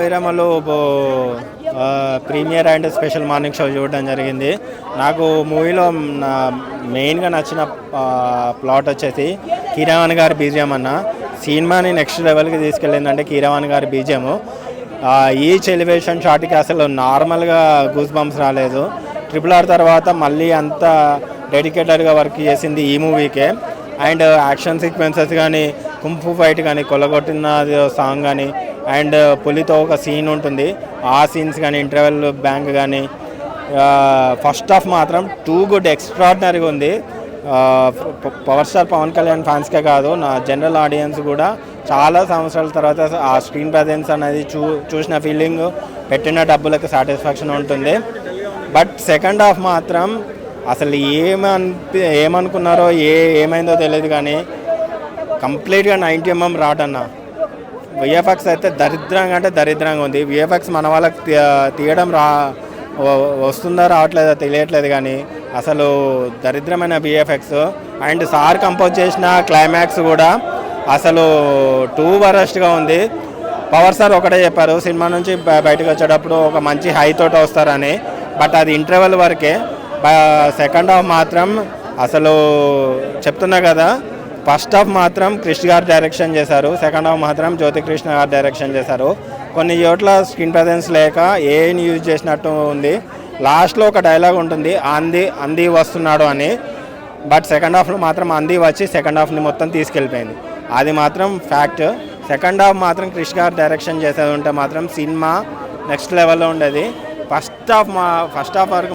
వైరమలో premiere and special morning show చూడడం జరిగింది. నాకు మూవీలో మెయిన్గా నచ్చిన ప్లాట్ వచ్చేసి కీరవాణి గారి బీజిఎం అన్న. సినిమాని నెక్స్ట్ లెవెల్కి తీసుకెళ్ళిందంటే కీరవాణి గారి బీజిఎం. ఈచ్ ఎలివేషన్ షాట్కి అసలు నార్మల్గా గూస్ బంప్స్ రాలేదు. RRR తర్వాత మళ్ళీ అంత డెడికేటెడ్గా వర్క్ చేసింది ఈ మూవీకే. అండ్ యాక్షన్ సీక్వెన్సెస్ కానీ, కుంఫు ఫైట్ కానీ, కొల్లగొట్టిన సాంగ్ కానీ, అండ్ పులితో ఒక సీన్ ఉంటుంది, ఆ సీన్స్ కానీ, ఇంటర్వెల్ బ్యాంక్ కానీ, ఫస్ట్ హాఫ్ మాత్రం టూ గుడ్, ఎక్స్ట్రాడినరీగా ఉంది. పవర్ స్టార్ పవన్ కళ్యాణ్ ఫ్యాన్స్కే కాదు, నా జనరల్ ఆడియన్స్ కూడా చాలా సంవత్సరాల తర్వాత ఆ స్క్రీన్ ప్రజెన్స్ అనేది చూసిన ఫీలింగ్, పెట్టిన డబ్బులకు సాటిస్ఫాక్షన్ ఉంటుంది. బట్ సెకండ్ హాఫ్ మాత్రం అసలు ఏమనుకున్నారో ఏమైందో తెలియదు కానీ కంప్లీట్గా 90 mm రాటన్న. విఎఫ్ఎక్స్ అయితే దరిద్రంగా అంటే దరిద్రంగా ఉంది. విఎఫ్ఎక్స్ మన వాళ్ళకి తీయడం వస్తుందో రావట్లేదో తెలియట్లేదు కానీ అసలు దరిద్రమైన విఎఫ్ఎక్స్. అండ్ సార్ కంపోజ్ చేసిన క్లైమాక్స్ కూడా అసలు టూ వరస్ట్గా ఉంది. పవర్ స్టార్ ఒకటే చెప్పారు సినిమా నుంచి బయటకు వచ్చేటప్పుడు ఒక మంచి హై తోట వస్తారని, బట్ అది ఇంటర్వెల్ వరకే. సెకండ్ హాఫ్ మాత్రం అసలు చెప్తున్నా కదా, ఫస్ట్ హాఫ్ మాత్రం క్రిష్ గారు డైరెక్షన్ చేశారు, సెకండ్ హాఫ్ మాత్రం జ్యోతి కృష్ణ గారు డైరెక్షన్ చేశారు. కొన్ని చోట్ల స్క్రీన్ ప్రజెన్స్ లేక ఏని యూజ్ చేసినట్టు ఉంది. లాస్ట్లో ఒక డైలాగ్ ఉంటుంది, అంది వస్తున్నాడు అని, బట్ సెకండ్ హాఫ్లో మాత్రం అంది వచ్చి సెకండ్ హాఫ్ని మొత్తం తీసుకెళ్ళిపోయింది. అది మాత్రం ఫ్యాక్ట్. సెకండ్ హాఫ్ మాత్రం క్రిష్ గారు డైరెక్షన్ చేసేది ఉంటే మాత్రం సినిమా నెక్స్ట్ లెవెల్లో ఉండేది. ఫస్ట్ హాఫ్ వరకు